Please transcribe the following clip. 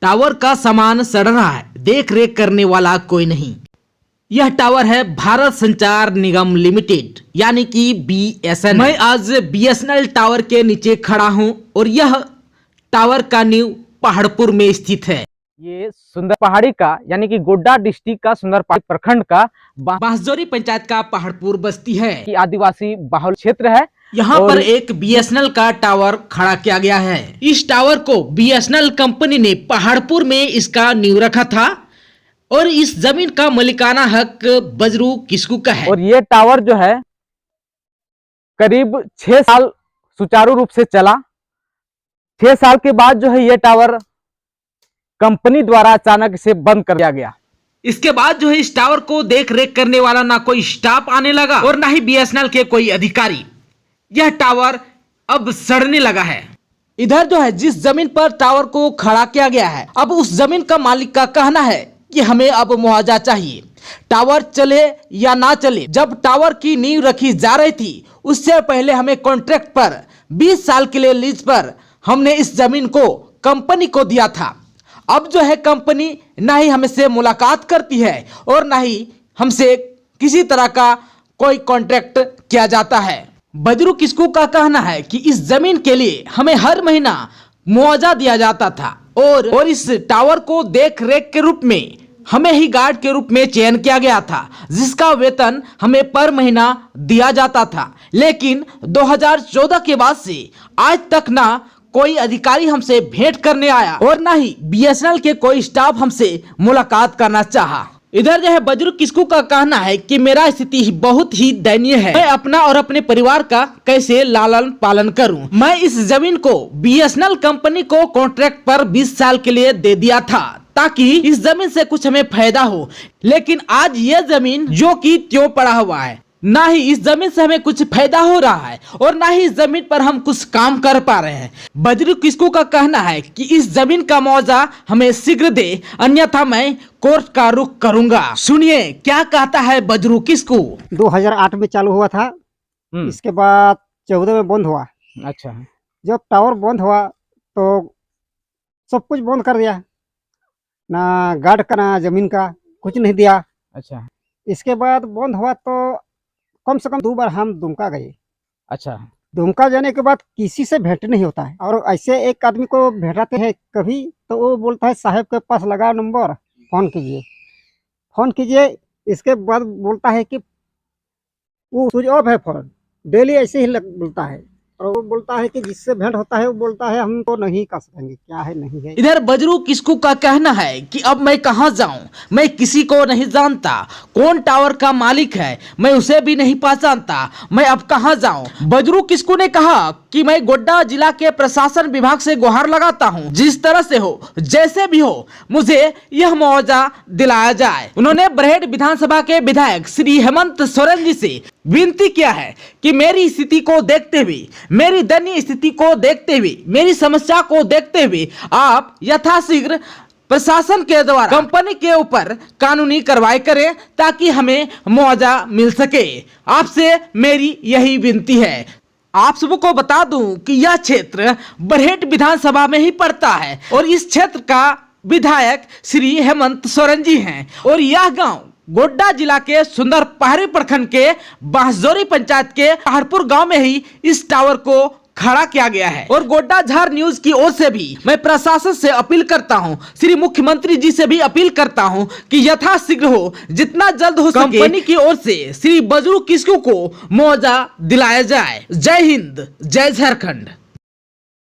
Tower का सामान सड़ रहा है, देख रेख करने वाला कोई नहीं। यह टावर है भारत संचार निगम लिमिटेड यानी कि BSNL। मैं आज BSNL टावर के नीचे खड़ा हूं और यह टावर का नींव पहाड़पुर में स्थित है। ये सुंदर पहाड़ी का यानी कि गोड्डा डिस्ट्रिक्ट का सुंदर पहाड़ी प्रखंड का बांसजोरी पंचायत का पहाड़पुर बस्ती है कि आदिवासी बाहुल क्षेत्र है। यहाँ पर एक BSNL का टावर खड़ा किया गया है। इस टावर को BSNL कंपनी ने पहाड़पुर में इसका नींव रखा था और इस जमीन का मालिकाना हक बजरू किस्कू का है। और ये टावर जो है करीब 6 साल सुचारू रूप से चला। 6 साल के बाद जो है ये टावर कंपनी द्वारा अचानक से बंद कर दिया गया। इसके बाद जो है इस टावर को देख रेख करने वाला ना कोई स्टाफ आने लगा और ना ही BSNL के कोई अधिकारी। यह टावर अब सड़ने लगा है। इधर जो है जिस जमीन पर टावर को खड़ा किया गया है, अब उस जमीन का मालिक का कहना है कि हमें अब मुआवजा चाहिए। टावर चले या ना चले, जब टावर की नींव रखी जा रही थी उससे पहले हमें कॉन्ट्रैक्ट पर 20 साल के लिए लीज पर हमने इस जमीन को कंपनी को दिया था। अब जो है कंपनी ना ही हमसे मुलाकात करती है और ना ही हमसे किसी तरह का कोई कॉन्ट्रैक्ट किया जाता है। बजरू किस्कू का कहना है कि इस जमीन के लिए हमें हर महीना मुआवजा दिया जाता था और इस टावर को देख रेख के रूप में हमें ही गार्ड के रूप में चयन किया गया था, जिसका वेतन हमें पर महीना दिया जाता था। लेकिन 2014 के बाद से आज तक ना कोई अधिकारी हमसे भेंट करने आया और ना ही BSNL के कोई स्टाफ हमसे मुलाकात करना चाहा। इधर जो है बजरू किस्कू का कहना है कि मेरा स्थिति बहुत ही दयनीय है। मैं अपना और अपने परिवार का कैसे लालन पालन करूं। मैं इस जमीन को BSNL कंपनी को कॉन्ट्रैक्ट पर 20 साल के लिए दे दिया था ताकि इस जमीन से कुछ हमें फायदा हो, लेकिन आज ये जमीन जो कि त्यों पड़ा हुआ है, ना ही इस जमीन से हमें कुछ फायदा हो रहा है और ना ही इस जमीन पर हम कुछ काम कर पा रहे हैं। बजरू किस्कू का कहना है कि इस जमीन का मुआवजा हमें शीघ्र दे, अन्यथा मैं कोर्ट का रुख करूंगा। सुनिए क्या कहता है बजरू किस्कू। 2008 में चालू हुआ था, इसके बाद 14 में बंद हुआ। अच्छा, जब टावर बंद हुआ तो सब कुछ बंद कर दिया, ना गार्ड का ना जमीन का कुछ नहीं दिया। अच्छा, इसके बाद बंद हुआ तो कम से कम 2 बार हम दुमका गए। अच्छा, दुमका जाने के बाद किसी से भेंट नहीं होता है और ऐसे एक आदमी को भेंटाते हैं कभी तो वो बोलता है साहब के पास लगा नंबर, फोन कीजिए। इसके बाद बोलता है कि वो स्विच ऑफ है फोन। डेली ऐसे ही बोलता है और वो बोलता है कि जिससे भेंट होता है वो बोलता है हम तो नहीं कर सकेंगे, क्या है नहीं है। इधर बजरू किस्कू का कहना है कि अब मैं कहां जाऊं, मैं किसी को नहीं जानता, कौन टावर का मालिक है मैं उसे भी नहीं पहचानता, मैं अब कहां जाऊं। बजरू किस्कू ने कहा कि मैं गोड्डा जिला के प्रशासन विभाग से गुहार लगाता हूं, जिस तरह से हो जैसे भी हो मुझे यह मुआवजा दिलाया जाए। उन्होंने बरहेट विधानसभा के विधायक श्री हेमंत सोरेन जी से विनती किया है कि मेरी स्थिति को देखते हुए, मेरी दयनीय स्थिति को देखते हुए, मेरी समस्या को देखते हुए आप यथाशीघ्र प्रशासन के द्वारा कंपनी के ऊपर कानूनी कार्रवाई करें ताकि हमें मुआवजा मिल सके। आपसे मेरी यही विनती है। आप सबको बता दूं कि यह क्षेत्र बरहेट विधानसभा में ही पड़ता है और इस क्षेत्र का विधायक श्री हेमंत सोरेन जी हैं और यह गांव गोड्डा जिला के सुंदर पहाड़ी प्रखंड के बांसजोरी पंचायत के पहाड़पुर गांव में ही इस टावर को खड़ा किया गया है। और गोड्डा झार न्यूज की ओर से भी मैं प्रशासन से अपील करता हूं, श्री मुख्यमंत्री जी से भी अपील करता हूं कि यथाशीघ्र हो, जितना जल्द हो सके कंपनी की ओर से श्री बजरू किस्कू को मुआवजा दिलाया जाए। जय हिंद, जय झारखंड।